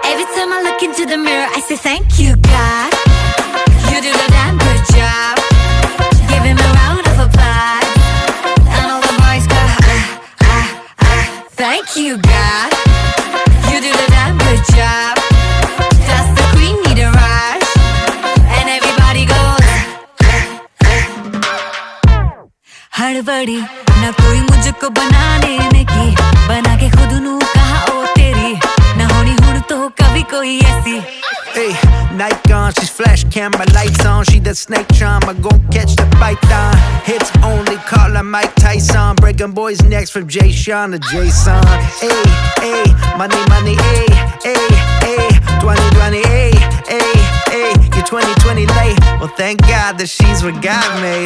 Every time I look into the mirror, I say thank you, God. You do the damn good job. Give him a round of applause. And all the boys go, thank you, God. You do the damn good job. Does the queen need a rush? And everybody goes, हड़बड़ी ना कोई मुझको बनाने में की, बना के खुद नू कहा ओ तेरी, ना होनी हुन तो कभी कोई ऐसी. Hey, night gone, she's flash camera lights on. She that snake charm, I gon' catch the python. Hits only, call her Mike Tyson. Breaking boys' necks from Jay Sean to Jason. Hey, hey, money, money, hey, hey, hey. 2020, hey, hey, hey. You're 2020 late. Well, thank God that she's what God made.